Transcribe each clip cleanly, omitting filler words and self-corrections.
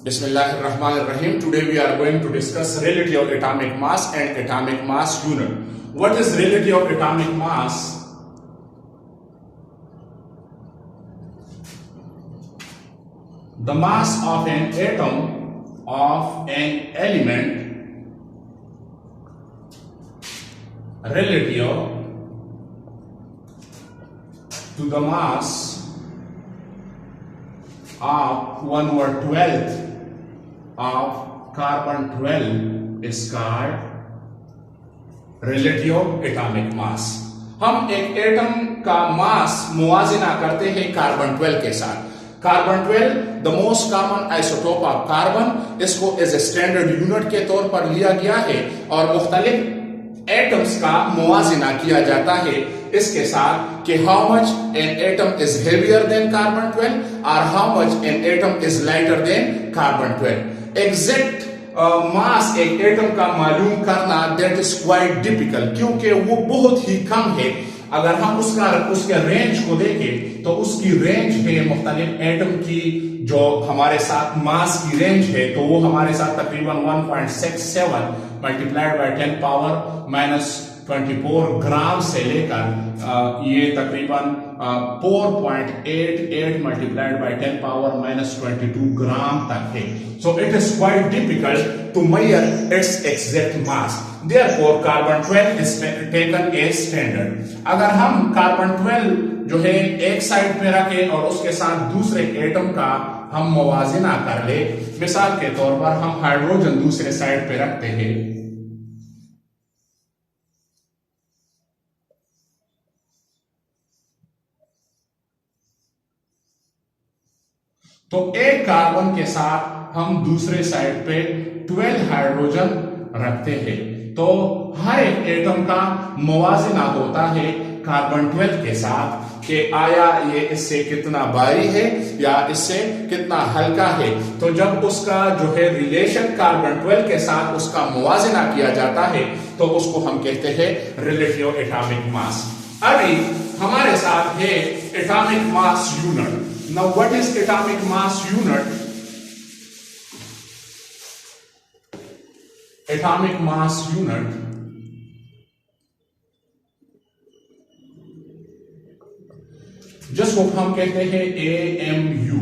Bismillahirrahmanirrahim. Today we are going to discuss relative of atomic mass and atomic mass unit. What is relative of atomic mass? The mass of an atom of an element relative to the mass of 1/12 of carbon 12 is called relative atomic mass. हम एक एटम का मास मुआजिना करते हैं carbon 12 के साथ. Carbon 12 the most common isotope of carbon, इसको as a standard unit के तौर पर लिया गया है और मुख्तलिफ एटम्स का मुआजिना किया जाता है इसके साथ कि how much an atom is heavier than carbon 12 और how much an atom is lighter than carbon 12. Exact mass एक एटम का मालूम करना दैट इज क्वाइट डिफिकल्ट, क्योंकि वो बहुत ही कम है. अगर हम उसके रेंज को देखें तो उसकी रेंज है मुख्तलिफ एटम की जो हमारे साथ मास की रेंज है, तो वो हमारे साथ तकरीबन 1.67 multiplied by 10 power minus 24 gram से लेकर ये तकरीबन 4.88 multiplied by 10 power minus 22 gram तक है. So it is quite difficult to measure its exact mass. Therefore carbon 12 is taken as standard. अगर हम कार्बन 12 जो है एक साइड पे रखें और उसके साथ दूसरे एटम का हम मुवाजिना कर ले, मिसाल के तौर पर हम हाइड्रोजन दूसरे साइड पे रखते हैं, तो एक कार्बन के साथ हम दूसरे साइड पे 12 हाइड्रोजन रखते हैं, तो हर एक एटम का मुवाजिना होता है कार्बन 12 के साथ कि आया ये इससे कितना भारी है या इससे कितना हल्का है. तो जब उसका जो है रिलेशन कार्बन 12 के साथ उसका मुवाजिना किया जाता है तो उसको हम कहते हैं रिलेटिव एटॉमिक मास. अभी हमारे साथ है atomic mass unit. Now what is atomic mass unit? Atomic mass unit जिसको हम कहते हैं AMU,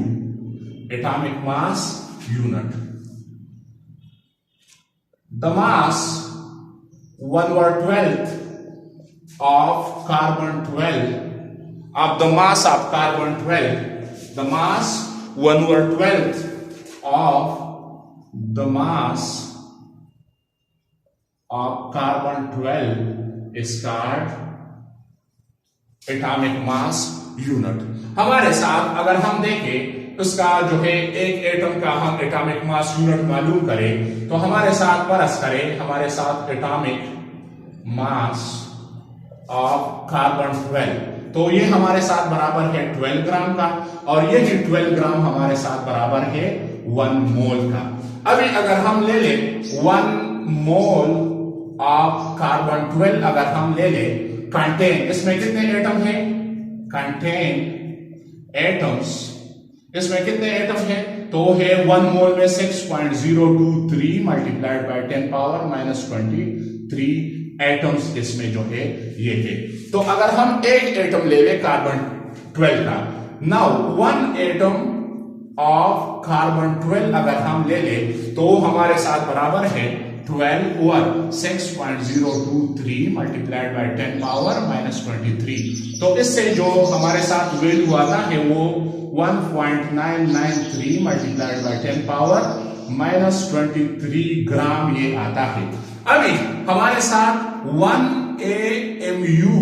atomic mass unit. The mass 1/12 of carbon 12 of the mass of carbon 12, the mass 1/12 of the mass of carbon 12 is called atomic mass unit. हमारे साथ अगर हम देखें उसका जो है एक एटम का हम एटॉमिक मास यूनिट मालूम करें तो हमारे साथ परस करें, हमारे साथ एटॉमिक मास ऑफ कार्बन 12, तो ये हमारे साथ बराबर है 12 ग्राम का और ये 12 ग्राम हमारे साथ बराबर है 1 मोल का. अभी अगर हम ले ले 1 मोल ऑफ कार्बन 12 अगर हम ले ले कंटेन, इसमें कितने एटम हैं? कंटेन एटम्स, इसमें कितने एटम हैं? तो है 1 मोल में 6.023 multiplied by 10 power minus 23 atoms इसमें जो है ये है. तो अगर हम एक एटम ले ले कार्बन 12 का, नाउ 1 एटम ऑफ कार्बन 12 अगर हम ले ले तो हमारे साथ बराबर है 12 over 6.023 multiplied by 10 power minus 23. तो इससे जो हमारे साथ वैल्यू आता है वो 1.993 मल्टीप्लाइड बाय 10 पावर माइनस 23 ग्राम ये आता है. अभी हमारे साथ 1 AMU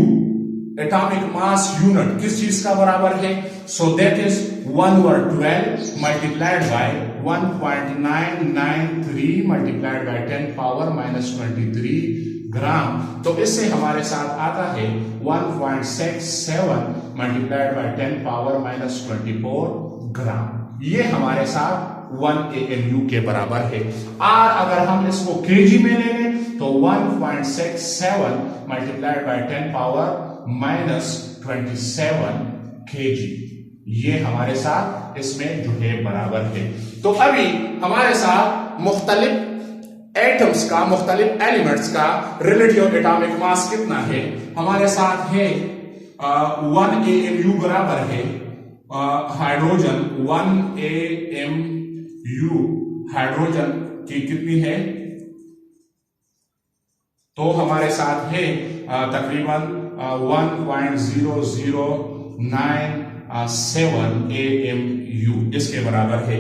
एटॉमिक मास यूनिट किस चीज का बराबर है? So that is 1/12 multiplied by 1.993 multiplied by 10 power minus 23 ग्राम. तो इससे हमारे साथ आता है 1.67 मल्टीप्लाइड बाय 10 पावर माइनस 24 ग्राम. ये हमारे साथ 1 AMU के बराबर है. और अगर हम इसको केजी में ले लें तो 1.67 multiplied by 10 power minus 27 kg ये हमारे साथ इसमें जो है बराबर है। तो अभी हमारे साथ मुख्तलिफ एटम्स का, मुख्तलिफ एलिमेंट्स का रिलेटिव एटॉमिक मास कितना है। हमारे साथ है 1 AMU बराबर है हाइड्रोजन 1 AMU हाइड्रोजन की कितनी है, तो हमारे साथ है तकरीबन 1.0097 AMU इसके बराबर है।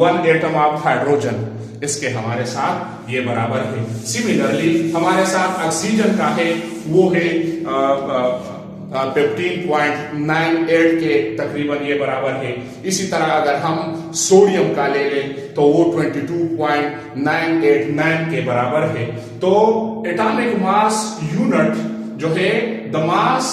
1 एटम ऑफ हाइड्रोजन इसके हमारे साथ ये बराबर है। सिमिलरली हमारे साथ ऑक्सीजन का है, वो है 15.98 के तकरीबन ये बराबर है। इसी तरह अगर हम सोडियम का ले लें तो वो 22.989 के बराबर है। तो एटॉमिक मास यूनिट जो है the mass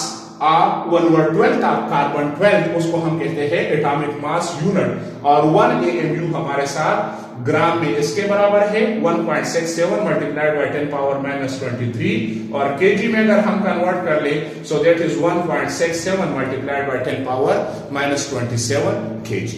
of 1/12 of carbon 12 उसको हम कहते हैं एटॉमिक मास यूनिट, और 1 AMU हमारे साथ ग्राम में इसके बराबर है 1.67 मल्टीप्लाइड बाय 10⁻⁻23, और केजी में अगर हम कन्वर्ट कर ले so that is 1.67 multiplied bye 10⁻⁻27 kg।